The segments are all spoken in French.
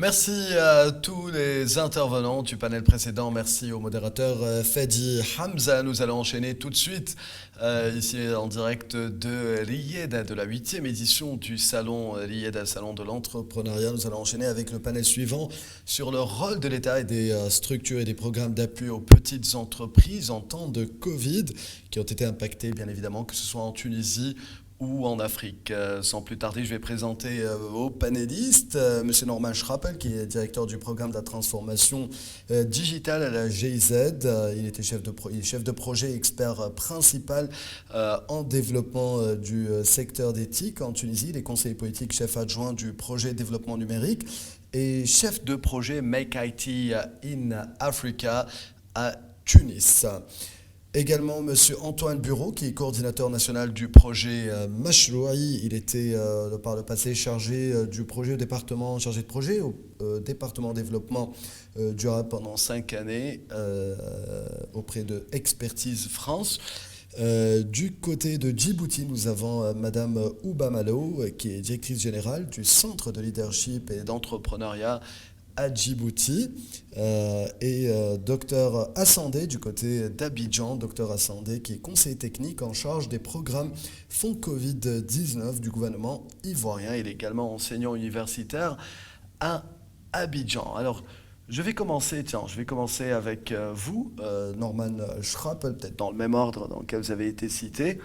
Merci à tous les intervenants du panel précédent. Merci au modérateur Fadi Hamza. Nous allons enchaîner tout de suite ici en direct de l'IEDA, de la 8e édition du salon l'IEDA, salon de l'entrepreneuriat. Nous allons enchaîner avec le panel suivant sur le rôle de l'État et des structures et des programmes d'appui aux petites entreprises en temps de Covid qui ont été impactés, bien évidemment, que ce soit en Tunisie ou en Afrique. Sans plus tarder, je vais présenter vos panélistes. Monsieur Norman Schrappel, qui est directeur du programme de la transformation digitale à la GIZ. Il était il est chef de projet, expert principal en développement du secteur d'éthique en Tunisie. Il est conseiller politique, chef adjoint du projet développement numérique et chef de projet Make IT in Africa à Tunis. Également, M. Antoine Bureau, qui est coordinateur national du projet Mashroui. Il était par le passé chargé du projet au département, chargé de projet au département développement durable pendant 5 années auprès de Expertise France. Du côté de Djibouti, nous avons Madame Ouba Malo, qui est directrice générale du Centre de leadership et d'entrepreneuriat à Djibouti, et Dr Assandé du côté d'Abidjan, Dr Assandé qui est conseiller technique en charge des programmes Fonds Covid-19 du gouvernement ivoirien. Il est également enseignant universitaire à Abidjan. Alors, je vais commencer avec vous, Norman Schrappel, peut-être dans le même ordre dans lequel vous avez été cité.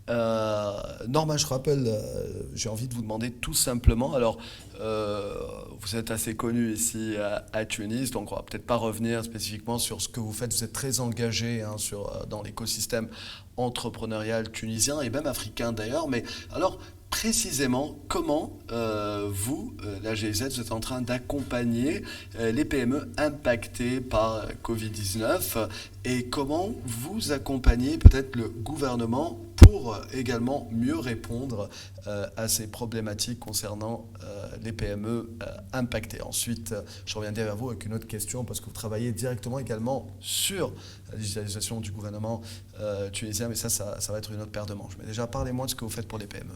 Norman Schrappel, j'ai envie de vous demander tout simplement, alors vous êtes assez connu ici à Tunis, donc on va peut-être pas revenir spécifiquement sur ce que vous faites, vous êtes très engagé dans l'écosystème entrepreneurial tunisien et même africain d'ailleurs, mais alors précisément comment la GIZ, vous êtes en train d'accompagner les PME impactées par Covid-19 et comment vous accompagnez peut-être le gouvernement pour également mieux répondre à ces problématiques concernant les PME impactées. Ensuite, je reviendrai vers vous avec une autre question parce que vous travaillez directement également sur la digitalisation du gouvernement tunisien, mais ça va être une autre paire de manches. Mais déjà, parlez-moi de ce que vous faites pour les PME.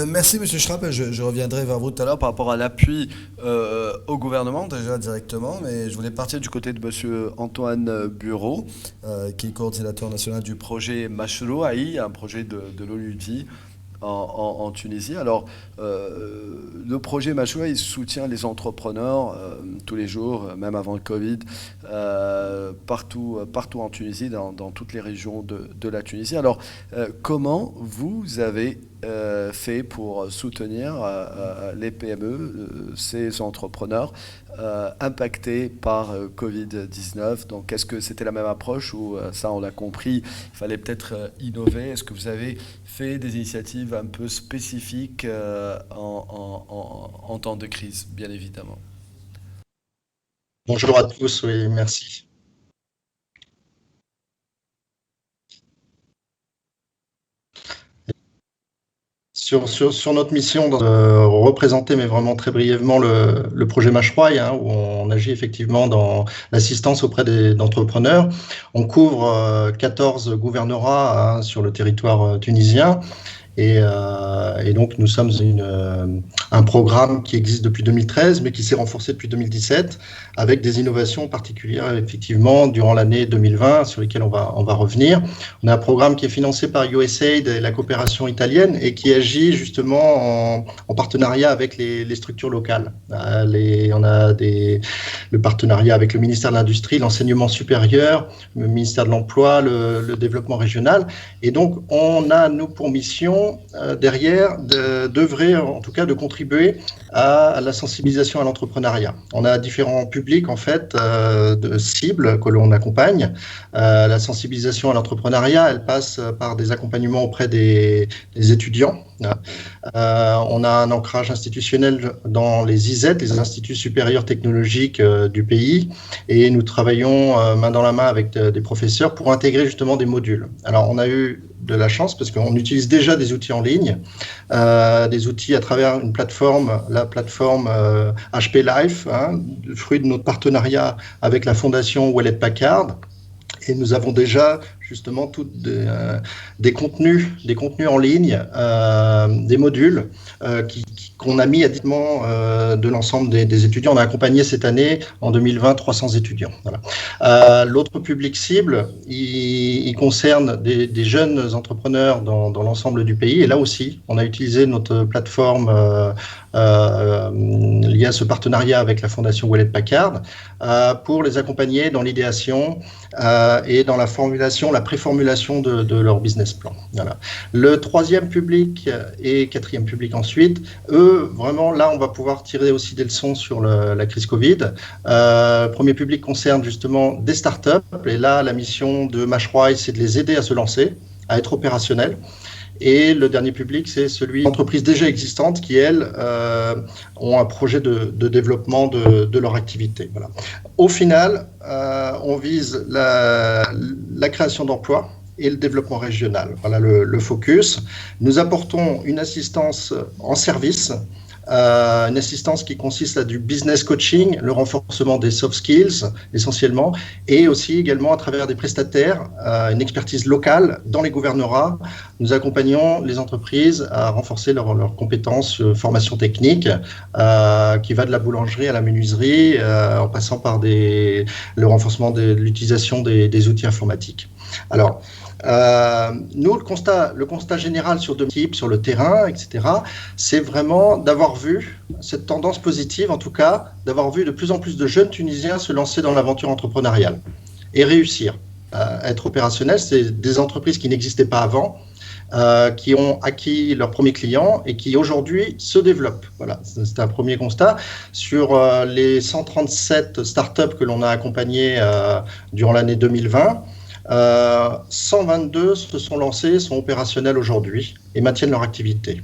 Merci Monsieur Schrapp, je reviendrai vers vous tout à l'heure par rapport à l'appui au gouvernement déjà directement, mais je voulais partir du côté de Monsieur Antoine Bureau, qui est coordinateur national du projet Mashroui, un projet de l'ONUDI en Tunisie. Alors, le projet Mashroui, il soutient les entrepreneurs tous les jours, même avant le Covid, partout en Tunisie, dans toutes les régions de la Tunisie. Alors, comment vous avez fait pour soutenir les PME, ces entrepreneurs impactés par Covid-19? Donc, est-ce que c'était la même approche ou ça, on l'a compris, il fallait peut-être innover? Est-ce que vous avez fait des initiatives un peu spécifiques en temps de crise, bien évidemment? Bonjour à tous, oui, merci. Sur notre mission de représenter, mais vraiment très brièvement, le projet Mashroui, où on agit effectivement dans l'assistance auprès d'entrepreneurs. On couvre 14 gouvernorats sur le territoire tunisien. Et donc, nous sommes un programme qui existe depuis 2013, mais qui s'est renforcé depuis 2017, avec des innovations particulières, effectivement, durant l'année 2020, sur lesquelles on va revenir. On a un programme qui est financé par USAID et la coopération italienne, et qui agit justement en partenariat avec les structures locales. On a le partenariat avec le ministère de l'Industrie, l'enseignement supérieur, le ministère de l'Emploi, le développement régional. Et donc, on a, nous, pour mission, derrière, d'œuvrer, en tout cas de contribuer à la sensibilisation à l'entrepreneuriat. On a différents publics, en fait, de cibles que l'on accompagne. La sensibilisation à l'entrepreneuriat, elle passe par des accompagnements auprès des étudiants. On a un ancrage institutionnel dans les ISET, les Instituts supérieurs technologiques du pays, et nous travaillons main dans la main avec des professeurs pour intégrer justement des modules. Alors, on a eu de la chance parce qu'on utilise déjà des outils en ligne, des outils à travers une plateforme, la plateforme HP Life, fruit de notre partenariat avec la fondation Hewlett Packard. Et nous avons déjà justement des contenus en ligne, des modules qu'on a mis à disposition de l'ensemble des étudiants. On a accompagné cette année, en 2020, 300 étudiants. Voilà. L'autre public cible, il concerne des jeunes entrepreneurs dans l'ensemble du pays. Et là aussi, on a utilisé notre plateforme liée à ce partenariat avec la Fondation Hewlett-Packard pour les accompagner dans l'idéation et dans la préformulation de leur business plan. Voilà. Le troisième public et quatrième public ensuite, eux, vraiment, là, on va pouvoir tirer aussi des leçons sur la crise Covid. Premier public concerne justement des startups. Et là, la mission de Mashroy, c'est de les aider à se lancer, à être opérationnels. Et le dernier public, c'est celui d'entreprises déjà existantes qui, elles, ont un projet de développement de leur activité. Voilà. Au final, on vise la création d'emplois et le développement régional. Voilà le focus. Nous apportons une assistance en service, une assistance qui consiste à du business coaching, le renforcement des soft skills essentiellement, et aussi également à travers des prestataires, une expertise locale dans les gouvernorats. Nous accompagnons les entreprises à renforcer leurs compétences, formation technique, qui va de la boulangerie à la menuiserie, en passant par le renforcement de l'utilisation des outils informatiques. Alors, nous, le constat général sur 2 types, sur le terrain, etc., c'est vraiment d'avoir vu cette tendance positive, en tout cas, d'avoir vu de plus en plus de jeunes Tunisiens se lancer dans l'aventure entrepreneuriale et réussir à être opérationnels. C'est des entreprises qui n'existaient pas avant, qui ont acquis leurs premiers clients et qui aujourd'hui se développent. Voilà, c'est un premier constat. Sur les 137 startups que l'on a accompagnées durant l'année 2020, 122 se sont lancés, sont opérationnels aujourd'hui et maintiennent leur activité.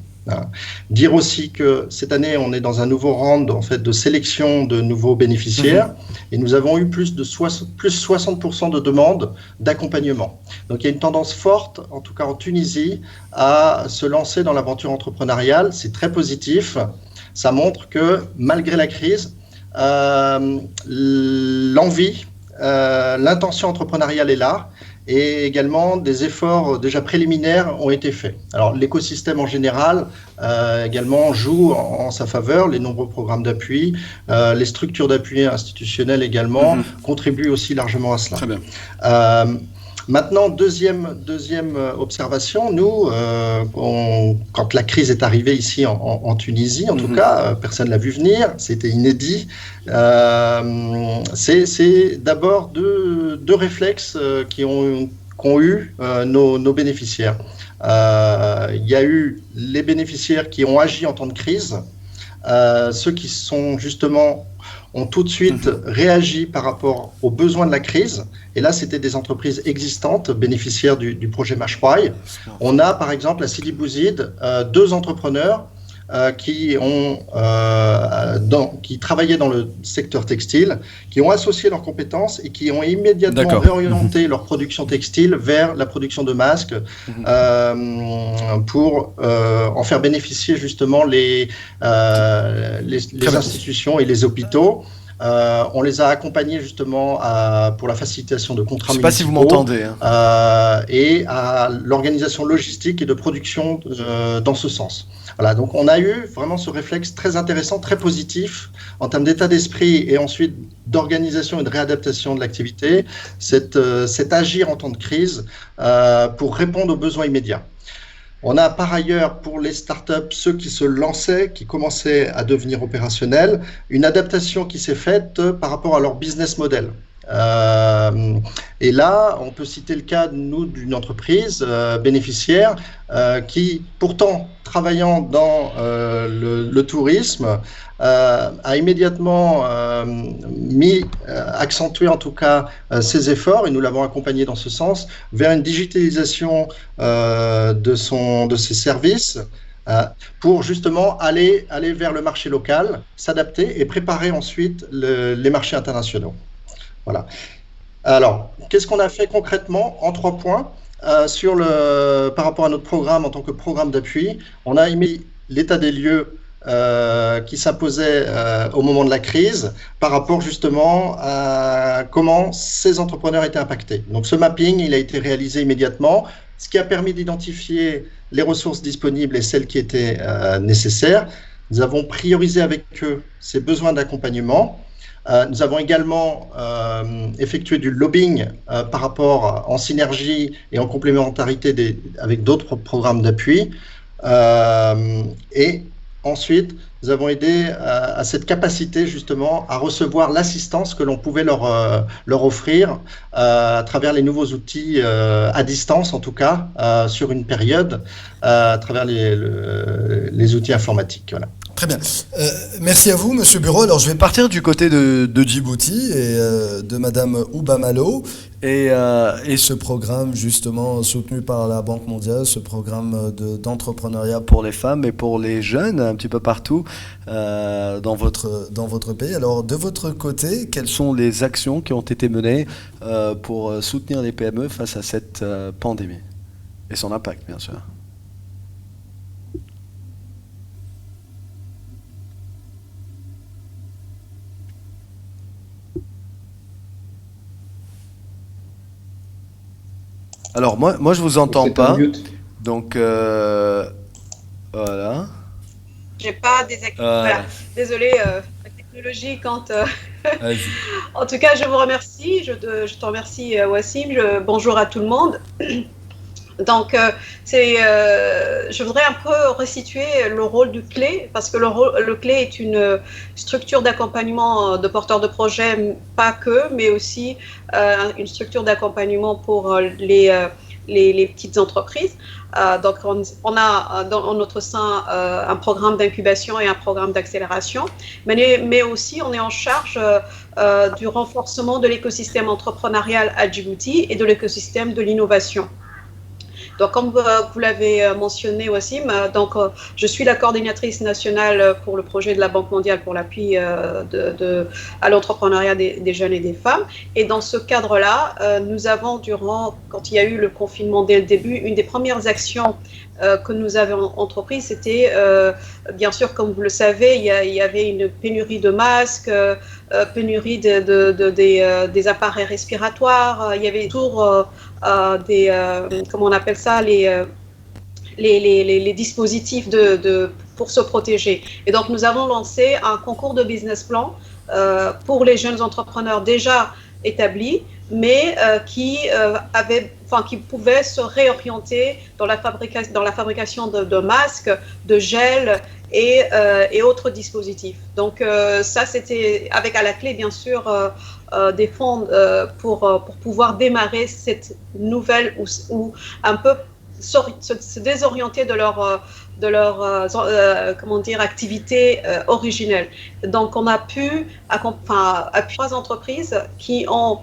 Dire aussi que cette année, on est dans un nouveau round en fait, de sélection de nouveaux bénéficiaires et nous avons eu plus 60% de demandes d'accompagnement. Donc il y a une tendance forte, en tout cas en Tunisie, à se lancer dans l'aventure entrepreneuriale. C'est très positif. Ça montre que malgré la crise, l'envie, l'intention entrepreneuriale est là et également des efforts déjà préliminaires ont été faits. Alors l'écosystème en général également joue en sa faveur, les nombreux programmes d'appui, les structures d'appui institutionnelles également contribuent aussi largement à cela. Très bien. Maintenant, deuxième observation, nous, quand la crise est arrivée ici en Tunisie, en tout cas, personne ne l'a vu venir, c'était inédit. C'est d'abord deux réflexes qu'ont eu nos bénéficiaires. Il y a eu les bénéficiaires qui ont agi en temps de crise, ceux qui sont justement ont tout de suite réagi par rapport aux besoins de la crise. Et là, c'était des entreprises existantes, bénéficiaires du projet Mashroy. On a, par exemple, à Sidi Bouzid, 2 entrepreneurs qui travaillaient dans le secteur textile, qui ont associé leurs compétences et qui ont immédiatement réorienté leur production textile vers la production de masques pour en faire bénéficier justement les institutions et les hôpitaux. On les a accompagnés justement pour la facilitation de contrats municipaux. Je ne sais pas si vous m'entendez. Et à l'organisation logistique et de production dans ce sens. Voilà, donc on a eu vraiment ce réflexe très intéressant, très positif en termes d'état d'esprit et ensuite d'organisation et de réadaptation de l'activité, cet agir en temps de crise pour répondre aux besoins immédiats. On a par ailleurs pour les startups, ceux qui se lançaient, qui commençaient à devenir opérationnels, une adaptation qui s'est faite par rapport à leur business model. Et là, on peut citer le cas, d'une entreprise bénéficiaire qui, pourtant, travaillant dans le tourisme, a immédiatement accentué en tout cas ses efforts, et nous l'avons accompagné dans ce sens, vers une digitalisation de ses services, pour justement aller vers le marché local, s'adapter et préparer ensuite les marchés internationaux. Voilà. Alors, qu'est-ce qu'on a fait concrètement en 3 points par rapport à notre programme en tant que programme d'appui? On a émis l'état des lieux qui s'imposaient au moment de la crise par rapport justement à comment ces entrepreneurs étaient impactés. Donc ce mapping, il a été réalisé immédiatement, ce qui a permis d'identifier les ressources disponibles et celles qui étaient nécessaires. Nous avons priorisé avec eux ces besoins d'accompagnement. Nous avons également effectué du lobbying par rapport en synergie et en complémentarité avec d'autres programmes d'appui. Et ensuite, nous avons aidé à cette capacité justement à recevoir l'assistance que l'on pouvait leur offrir à travers les nouveaux outils à distance, en tout cas, sur une période, à travers les outils informatiques. Voilà. Très bien. Merci à vous, Monsieur Bureau. Alors, je vais partir du côté de Djibouti et de Madame Oubamalo et ce programme justement soutenu par la Banque mondiale, ce programme d'entrepreneuriat pour les femmes et pour les jeunes un petit peu partout dans votre pays. Alors, de votre côté, quelles sont les actions qui ont été menées pour soutenir les PME face à cette pandémie et son impact, bien sûr? Alors moi je vous entends pas, donc voilà. J'ai pas désactivé. Voilà. Désolée, la technologie quand. En tout cas, je vous remercie. Je te remercie, Wassim. Bonjour à tout le monde. Donc, je voudrais un peu resituer le rôle du CLE, parce que le CLE est une structure d'accompagnement de porteurs de projets, pas que, mais aussi une structure d'accompagnement pour les petites entreprises. Donc, on a en notre sein un programme d'incubation et un programme d'accélération, mais aussi on est en charge du renforcement de l'écosystème entrepreneurial à Djibouti et de l'écosystème de l'innovation. Donc, comme vous l'avez mentionné, Wassim, je suis la coordinatrice nationale pour le projet de la Banque mondiale pour l'appui à l'entrepreneuriat des jeunes et des femmes. Et dans ce cadre-là, nous avons, quand il y a eu le confinement dès le début, une des premières actions que nous avions entreprises, c'était, bien sûr, comme vous le savez, il y avait une pénurie de masques, pénurie des appareils respiratoires, il y avait toujours comment on appelle ça, les dispositifs pour se protéger. Et donc, nous avons lancé un concours de business plan pour les jeunes entrepreneurs déjà établis, mais qui pouvaient se réorienter dans la fabrication de masques, de gel et autres dispositifs. Donc, ça, c'était avec à la clé, bien sûr, des fonds pour pouvoir démarrer cette nouvelle ou un peu se désorienter de leur activité originelle. Donc, on a pu appuyer 3 entreprises qui ont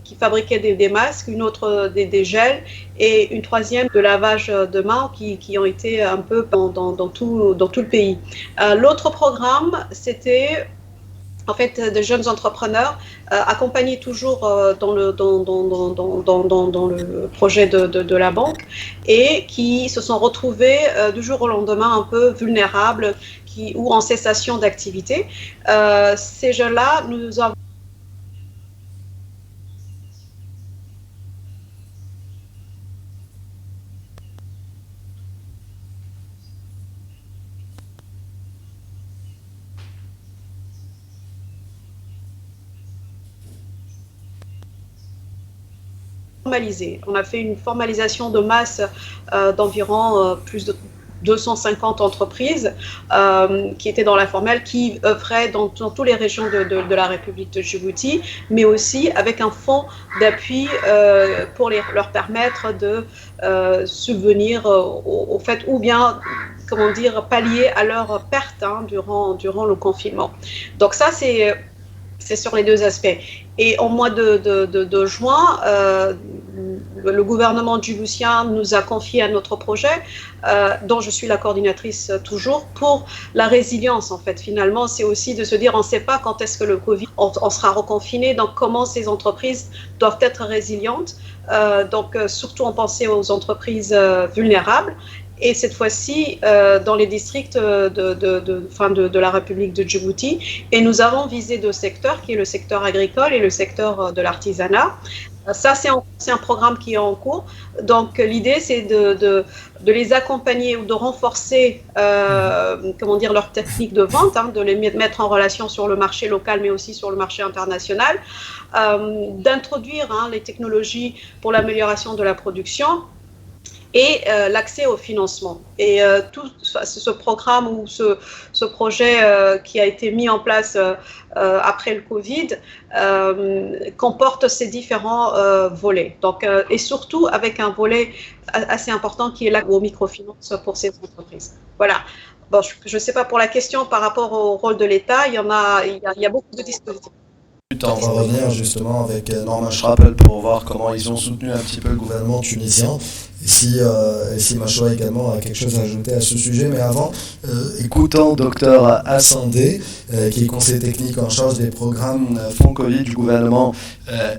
qui fabriquait des masques, une autre des gels et une troisième de lavage de mains qui ont été un peu dans tout le pays. L'autre programme, c'était en fait de jeunes entrepreneurs accompagnés toujours dans le projet de la banque et qui se sont retrouvés du jour au lendemain un peu vulnérables ou en cessation d'activité. Ces jeunes-là, nous avons formalisé. On a fait une formalisation de masse d'environ plus de 250 entreprises qui étaient dans l'informel, qui œuvraient dans toutes les régions de la République de Djibouti, mais aussi avec un fonds d'appui pour leur permettre de subvenir au fait, ou bien, comment dire, pallier à leur perte durant le confinement. Donc ça, c'est sur les 2 aspects. Et au mois de juin, le gouvernement djiboutien nous a confié un autre projet, dont je suis la coordinatrice toujours, pour la résilience. En fait, finalement, c'est aussi de se dire, on ne sait pas quand est-ce que le Covid, on sera reconfiné, donc comment ces entreprises doivent être résilientes. Donc, surtout, on pensait aux entreprises vulnérables. et cette fois-ci dans les districts de la République de Djibouti. Et nous avons visé 2 secteurs, qui est le secteur agricole et le secteur de l'artisanat. Ça, c'est un programme qui est en cours. Donc, l'idée, c'est de les accompagner ou de renforcer leur technique de vente, de les mettre en relation sur le marché local, mais aussi sur le marché international, d'introduire les technologies pour l'amélioration de la production et l'accès au financement. Et tout ce programme ou ce projet qui a été mis en place après le Covid comporte ces différents volets. Donc, et surtout avec un volet assez important qui est là au microfinance pour ces entreprises. Voilà. Bon, je ne sais pas pour la question par rapport au rôle de l'État, il y a beaucoup de dispositifs. On va revenir justement avec Norman Schrappel pour voir comment ils ont soutenu un petit peu le gouvernement tunisien et si Mashwa également a quelque chose à ajouter à ce sujet. Mais avant, écoutons Dr Assandé, qui est conseiller technique en charge des programmes Fonds Covid du gouvernement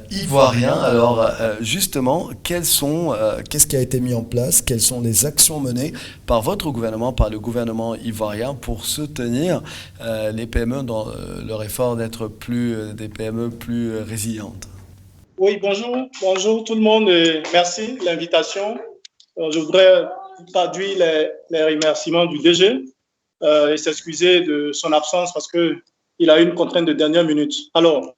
ivoirien. Alors justement, qu'est-ce qui a été mis en place? Quelles sont les actions menées par votre gouvernement, par le gouvernement ivoirien pour soutenir les PME dans leur effort d'être des PME plus résilientes? Oui, bonjour tout le monde et merci de l'invitation. Je voudrais traduire les remerciements du DG et s'excuser de son absence parce qu'il a eu une contrainte de dernière minute. Alors,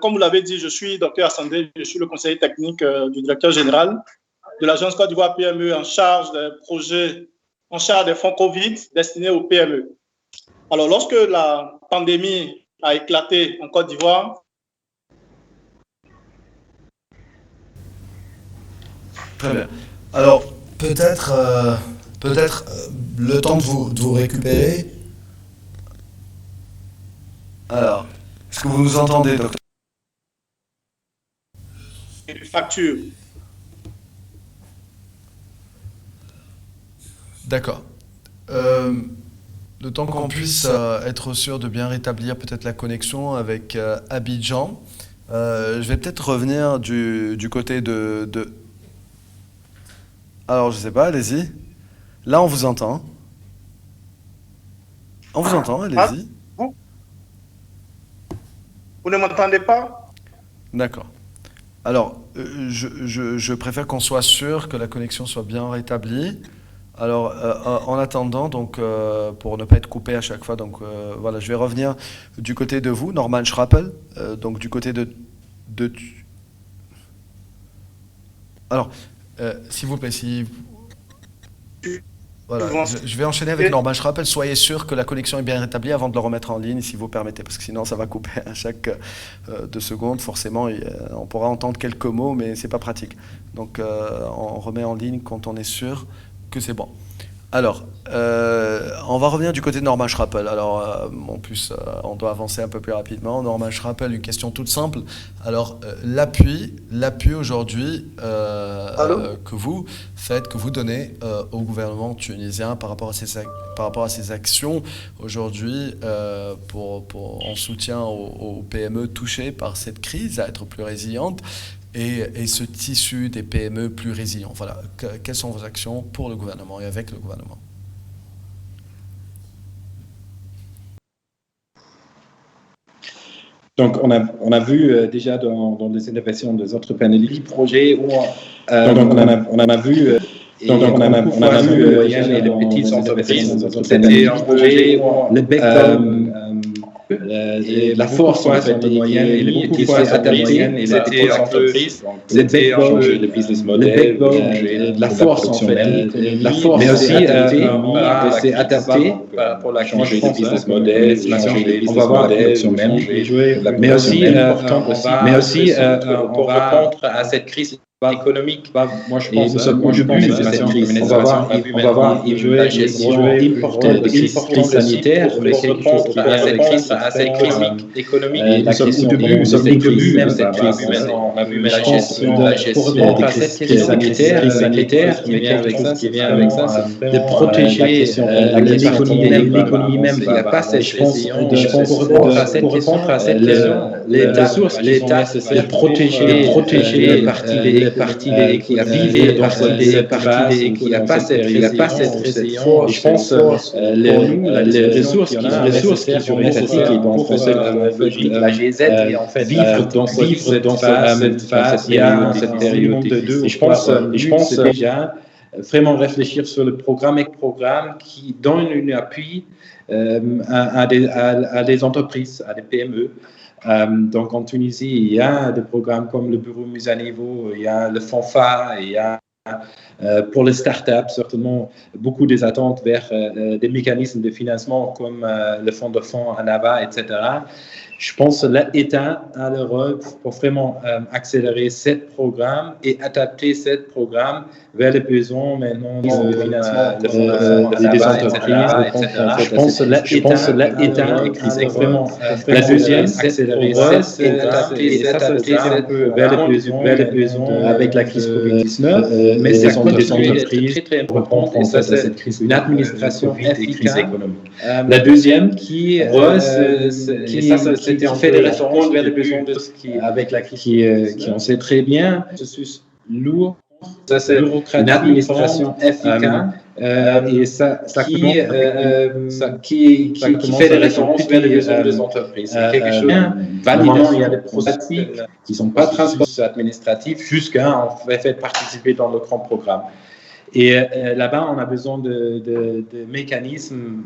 comme vous l'avez dit, je suis Dr Assandé, je suis le conseiller technique du directeur général de l'agence Côte d'Ivoire PME en charge des projets, en charge des fonds Covid destinés aux PME. Alors, lorsque la pandémie a éclaté en Côte d'Ivoire, très bien. Alors, peut-être le temps de vous récupérer. Alors, est-ce que vous nous entendez, docteur? Facture. D'accord. Le temps qu'on puisse être sûr de bien rétablir peut-être la connexion avec Abidjan, je vais peut-être revenir du côté de... Alors, je ne sais pas, allez-y. Là, on vous entend. On vous entend, allez-y. Vous ne m'entendez pas? D'accord. Alors, je préfère qu'on soit sûr que la connexion soit bien rétablie. Alors, en attendant, donc, pour ne pas être coupé à chaque fois, donc, voilà, je vais revenir du côté de vous, Norman Schrappel, donc du côté de... Alors... s'il vous plaît, voilà, je vais enchaîner avec Norman Schrappel. Soyez sûr que la connexion est bien rétablie avant de le remettre en ligne, si vous permettez, parce que sinon ça va couper à chaque 2 secondes. Forcément, on pourra entendre quelques mots, mais c'est pas pratique. Donc, on remet en ligne quand on est sûr que c'est bon. Alors, on va revenir du côté de Norman Schrappel. Alors, en plus, on doit avancer un peu plus rapidement. Norman Schrappel, une question toute simple. Alors, l'appui aujourd'hui que vous faites, que vous donnez au gouvernement tunisien par rapport à ces actions aujourd'hui en soutien aux PME touchées par cette crise, à être plus résilientes, et ce tissu des PME plus résilients. Voilà. Quelles sont vos actions pour le gouvernement et avec le gouvernement? Donc, on a vu déjà dans les innovations des autres panélistes projets où on a vu et on a vu les petites entreprises. C'était un projet où le backbone, la force en fait, et les petites entreprises, c'était entreprises, c'était changer de business model, la force en fait, la force, mais aussi c'est adapté pour la changer de business model, changer de business model, mais aussi pour répondre à cette crise économique. Moi, je pense que nous sommes au début de cette crise. On va voir la gestion importante de crise sanitaire pour répondre à cette crise économique. La question nous sommes au début même cette crise. On a vu la gestion pour répondre à cette crise sanitaire qui vient avec ça, c'est de protéger l'économie même. Il n'y a pas cette, je pense pour répondre à cette question, les ressources, l'État de protéger les parties partie des qui a vivé dans cette partie des qui n'a pas cette résilience. Je pense les ressources qui sont nécessaires pour la GZ et en fait vivre dans cette phase, cette période. Et je pense déjà vraiment réfléchir sur le programme qui donne un appui à des entreprises, à des PME. Donc en Tunisie, il y a des programmes comme le Bureau Mise à Niveau, il y a le FONFA, il y a pour les startups, certainement beaucoup des attentes vers des mécanismes de financement comme le fonds de fonds ANAVA, etc. Je pense que l'État a le rôle pour vraiment accélérer ce programme et adapter ce programme vers les besoins maintenant de financement des entreprises, etc. Je pense que l'État est vraiment la deuxième, accélérer ce programme et s'adapter un peu vers les besoins avec la crise Covid-19, mais c'est des entreprises très, très importantes et ça, c'est une administration efficace. La deuxième qui c'était en fait des références vers les besoins avec la crise qui on sait très bien, processus lourd, ça c'est une administration efficace et ça qui fait des références vers les besoins des entreprises. Quelque chose validant, il y a des processus qui ne sont pas transparents administratifs jusqu'à en fait participer dans le grand programme. Et là-bas, on a besoin de mécanismes,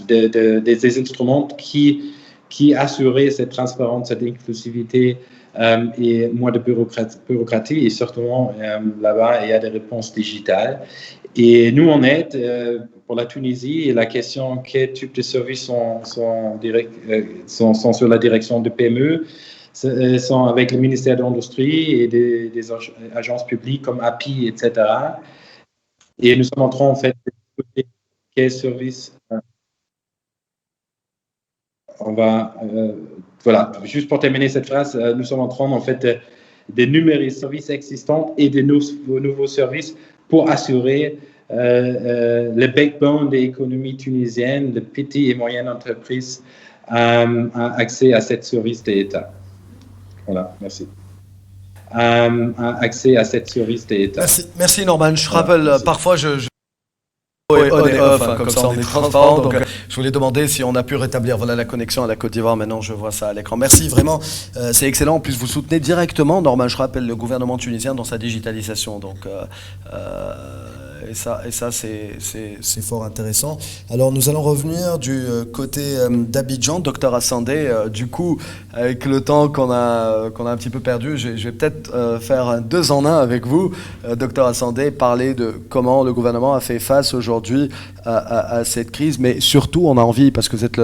des instruments qui assurer cette transparence, cette inclusivité et moins de bureaucratie. Et certainement, là-bas, il y a des réponses digitales. Et nous, on aide pour la Tunisie. Et la question, quel type de services sont sur la direction de PME, sont avec le ministère de l'Industrie et des agences publiques comme API, etc. Et nous sommes en train, en fait, de quels services... On va, voilà, juste pour terminer cette phrase, nous sommes en train, en fait, d'énumérer services existants et de nouveaux services pour assurer le backbone de l'économie tunisienne, les petites et moyennes entreprises, accès à cette service de l'État. Voilà, merci. Accès à cette service de l'État. Merci Norman. Je rappelle, parfois Oui, on est off, comme ça on est transparent. Donc, je voulais demander si on a pu rétablir la connexion à la Côte d'Ivoire. Maintenant, je vois ça à l'écran. Merci, vraiment, c'est excellent. En plus, vous soutenez directement, Norman, je rappelle, le gouvernement tunisien dans sa digitalisation. Donc, et ça c'est fort intéressant. Alors, nous allons revenir du côté d'Abidjan, Dr Assandé. Du coup, avec le temps qu'on a un petit peu perdu, je vais peut-être faire un 2 en 1 avec vous, Dr Assandé, parler de comment le gouvernement a fait face aujourd'hui à cette crise, mais surtout, on a envie, parce que vous êtes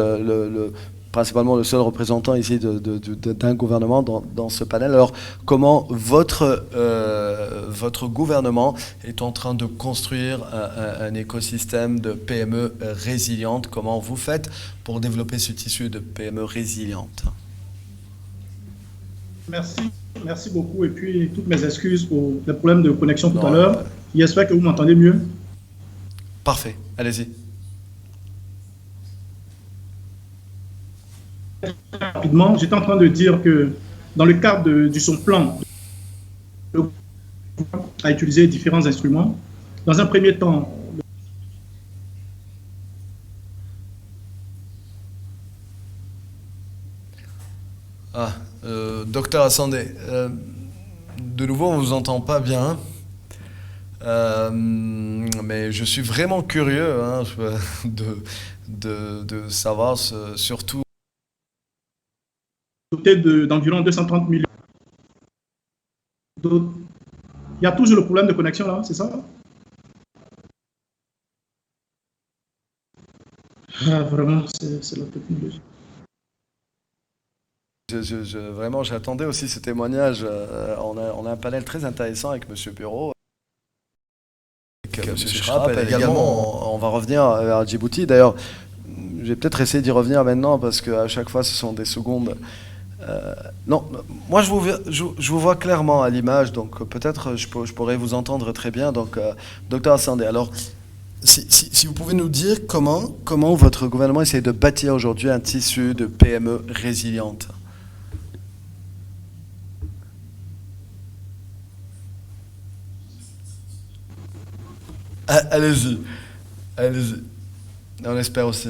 principalement le seul représentant ici d'un gouvernement dans ce panel. Alors, comment votre gouvernement est en train de construire un écosystème de PME résiliente? Comment vous faites pour développer ce tissu de PME résiliente? Merci beaucoup. Et puis, toutes mes excuses pour les problèmes de connexion tout à l'heure. J'espère que vous m'entendez mieux. Parfait. Allez-y. Rapidement, j'étais en train de dire que dans le cadre de son plan, le gouvernement a utilisé différents instruments. Dans un premier temps, Docteur Assandé, de nouveau, on ne vous entend pas bien. Mais je suis vraiment curieux de savoir surtout. Doté d'environ 230 millions. Il y a toujours le problème de connexion là, c'est ça? Vraiment, c'est la technologie. Vraiment, j'attendais aussi ce témoignage. On a un panel très intéressant avec M. Bureau. M. Schrapp, également, on va revenir vers Djibouti. D'ailleurs, je vais peut-être essayer d'y revenir maintenant parce qu'à chaque fois, ce sont des secondes. Non, moi, je vous vois clairement à l'image, donc peut-être je pourrais vous entendre très bien. Donc, Dr Assandé, alors, si vous pouvez nous dire comment votre gouvernement essaie de bâtir aujourd'hui un tissu de PME résiliente. Allez-y. Allez-y. On espère aussi.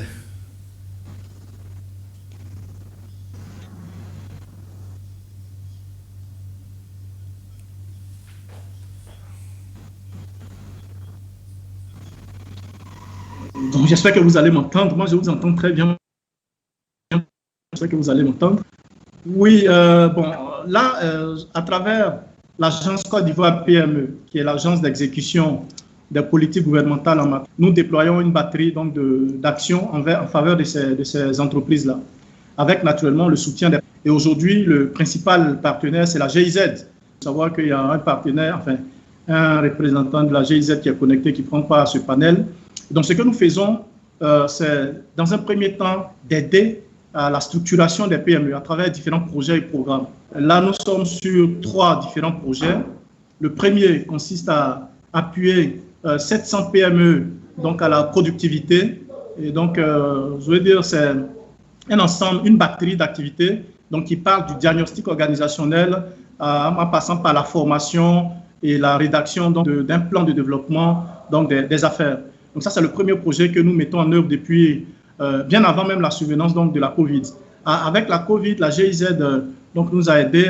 Donc, j'espère que vous allez m'entendre. Moi, je vous entends très bien. J'espère que vous allez m'entendre. Oui, bon, là, à travers l'agence Côte d'Ivoire PME, qui est l'agence d'exécution des politiques gouvernementales en matière, nous déployons une batterie donc d'actions en faveur de ces entreprises-là, avec naturellement le soutien des... Et aujourd'hui, le principal partenaire, c'est la GIZ. Il faut savoir qu'il y a un partenaire, enfin, un représentant de la GIZ qui est connecté, qui prend part à ce panel. Donc, ce que nous faisons, c'est, dans un premier temps, d'aider à la structuration des PME à travers différents projets et programmes. Là, nous sommes sur 3 différents projets. Le premier consiste à appuyer 700 PME donc à la productivité. Et donc, je veux dire, c'est un ensemble, une batterie d'activités donc, qui parle du diagnostic organisationnel en passant par la formation et la rédaction d'un plan de développement donc des affaires. Donc ça, c'est le premier projet que nous mettons en œuvre depuis bien avant même la survenance donc, de la Covid. Avec la Covid, la GIZ donc, nous a aidé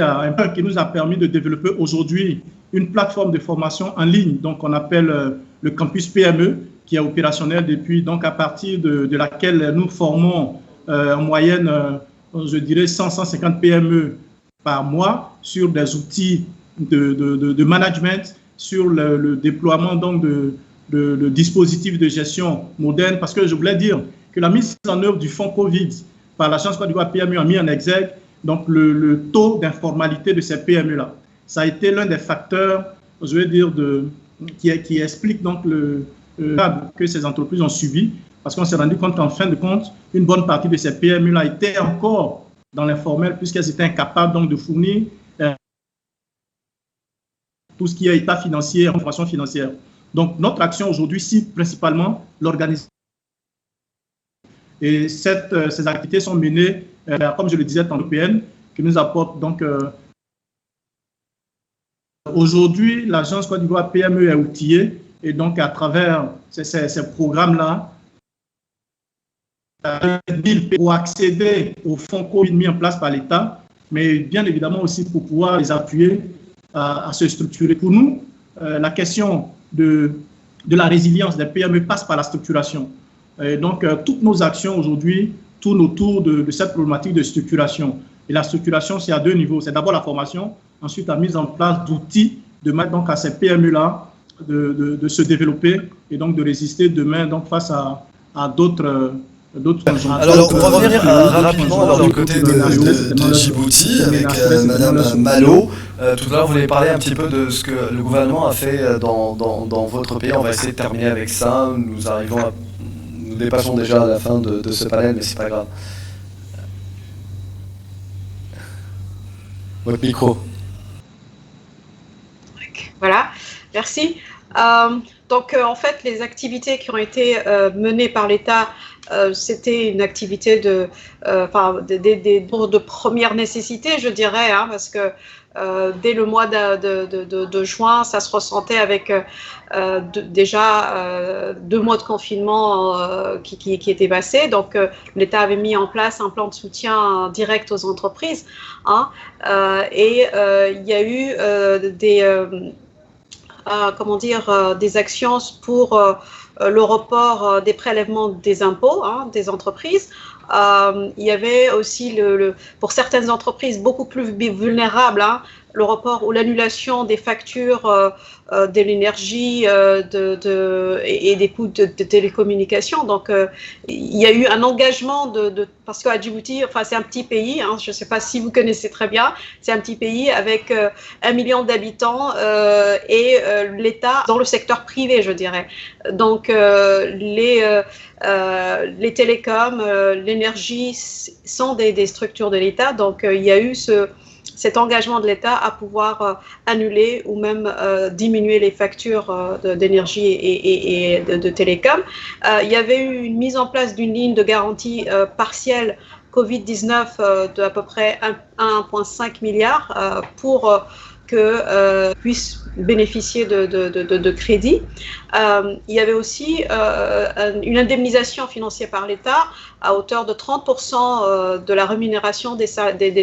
qui nous a permis de développer aujourd'hui une plateforme de formation en ligne, donc on appelle le campus PME, qui est opérationnel depuis, donc à partir de laquelle nous formons en moyenne, je dirais, 100-150 PME par mois sur des outils de management, sur le déploiement donc de dispositifs de gestion modernes, parce que je voulais dire que la mise en œuvre du fonds Covid par l'agence Côte d'Ivoire PME a mis en exergue donc le taux d'informalité de ces PME-là. Ça a été l'un des facteurs, je veux dire, qui explique donc que ces entreprises ont subi, parce qu'on s'est rendu compte qu'en fin de compte, une bonne partie de ces PME-là étaient encore dans l'informel, puisqu'elles étaient incapables donc de fournir tout ce qui est état financier, information financière. Donc, notre action aujourd'hui cible principalement l'organisation. Et ces activités sont menées, comme je le disais, en européenne, qui nous apporte donc... Aujourd'hui, l'agence Côte d'Ivoire PME est outillée et donc à travers ces programmes-là, pour accéder aux fonds Covid mis en place par l'État, mais bien évidemment aussi pour pouvoir les appuyer à se structurer. Pour nous, la question de la résilience des PME passe par la structuration. Et donc, toutes nos actions aujourd'hui tournent autour de cette problématique de structuration. Et la structuration, c'est à 2 niveaux. C'est d'abord la formation, ensuite la mise en place d'outils de mettre donc à ces PME-là de se développer et donc de résister demain donc face à d'autres Alors, on va revenir rapidement du côté de Djibouti avec Madame Malo. Tout à l'heure, vous voulez parler un petit peu de ce que le gouvernement a fait dans votre pays. On va essayer de terminer avec ça. Nous dépassons déjà la fin de ce panel, mais c'est pas grave. Votre micro. Voilà, merci. Donc, en fait, les activités qui ont été menées par l'État, c'était une activité de première nécessité, je dirais, hein, parce que dès le mois de juin, ça se ressentait avec déjà 2 mois de confinement qui étaient passés. Donc, l'État avait mis en place un plan de soutien direct aux entreprises. Hein, et il y a eu des actions pour le report des prélèvements des impôts des entreprises. Il y avait aussi, pour certaines entreprises beaucoup plus vulnérables, le report ou l'annulation des factures de l'énergie et des coûts de télécommunications. Donc, il y a eu un engagement parce qu'à Djibouti, enfin, c'est un petit pays, je ne sais pas si vous connaissez très bien, c'est un petit pays avec 1 million d'habitants et l'État dans le secteur privé, je dirais. Donc, les télécoms, l'énergie sont des structures de l'État. Donc, il y a eu cet engagement de l'État à pouvoir annuler ou même diminuer les factures d'énergie et de télécom. Il y avait eu une mise en place d'une ligne de garantie partielle Covid-19 de à peu près 1,5 milliard pour puissent bénéficier de crédits. Il y avait aussi une indemnisation financière par l'État à hauteur de 30% de la rémunération des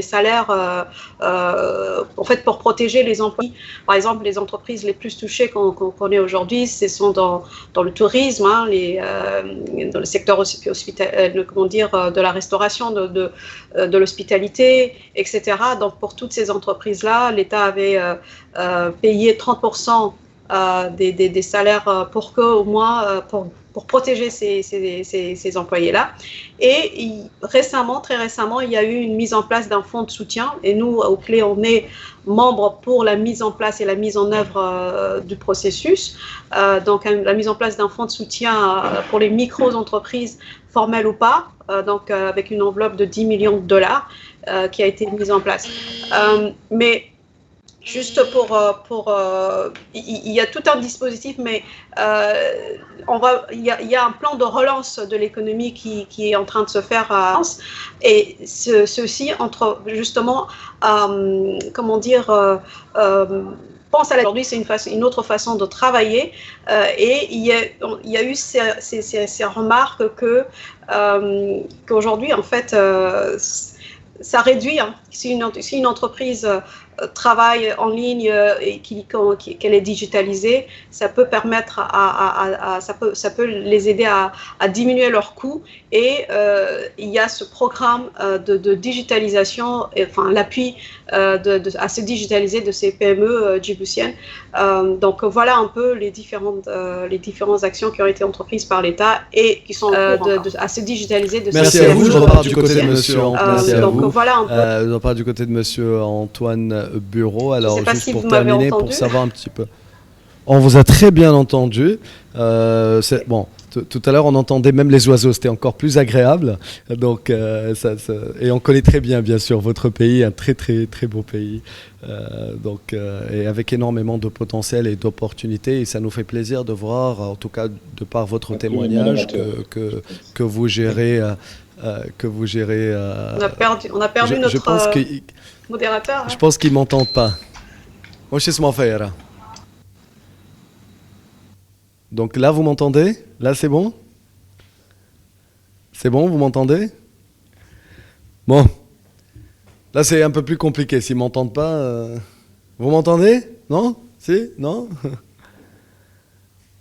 salaires, en fait, pour protéger les employés. Par exemple, les entreprises les plus touchées qu'on connaît aujourd'hui, ce sont dans le tourisme, hein, dans le secteur de la restauration, de l'hospitalité, etc. Donc, pour toutes ces entreprises-là, l'État avait payé 30% des salaires pour qu'au moins, pour protéger ces employés-là. Et très récemment, il y a eu une mise en place d'un fonds de soutien. Et nous, au CLE, on est membre pour la mise en place et la mise en œuvre du processus. Donc, la mise en place d'un fonds de soutien pour les micro-entreprises, formelles ou pas, donc avec une enveloppe de 10 millions de dollars qui a été mise en place. Mais juste il y a tout un dispositif, mais il y a un plan de relance de l'économie qui est en train de se faire à France, et ceci entre justement, pense à aujourd'hui, c'est une autre façon de travailler, et il y a eu ces remarques qu'aujourd'hui, en fait, ça réduit, hein. Si une entreprise travaille en ligne et qu'elle est digitalisée, ça peut permettre ça peut les aider à diminuer leurs coûts. Et il y a ce programme de digitalisation, enfin l'appui à se digitaliser de ces PME djiboutiennes. Donc voilà un peu les différentes actions qui ont été entreprises par l'État et qui sont à se digitaliser de Merci ces à PME. vous. Je repars du côté de monsieur. Donc voilà un peu. Je repars du côté de monsieur Antoine Bureau. Alors, je ne sais pas juste si pour vous m'avez terminer, entendu. pour savoir un petit peu. On vous a très bien entendu. Bon, tout à l'heure, on entendait même les oiseaux. C'était encore plus agréable. Donc, et on connaît très bien, bien sûr, votre pays, un très, très, très beau pays. Et avec énormément de potentiel et d'opportunités. Et ça nous fait plaisir de voir, en tout cas, de par votre témoignage, que vous gérez. On a perdu notre modérateur. Je pense qu'ils ne m'entendent pas. Donc là, vous m'entendez? Là, c'est bon? C'est bon, vous m'entendez? Bon. Là, c'est un peu plus compliqué. S'ils ne m'entendent pas... Vous m'entendez? Non? Si? Non?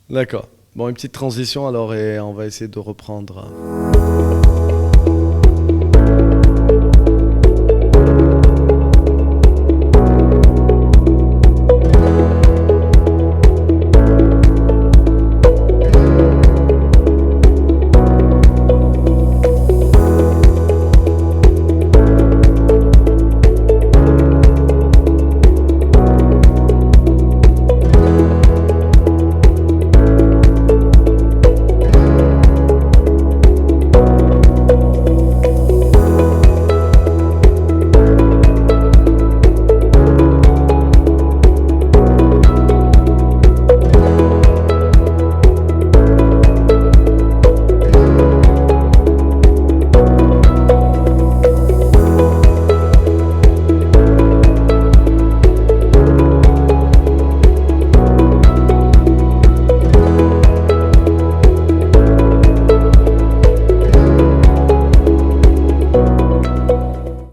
D'accord. Bon, une petite transition alors et on va essayer de reprendre...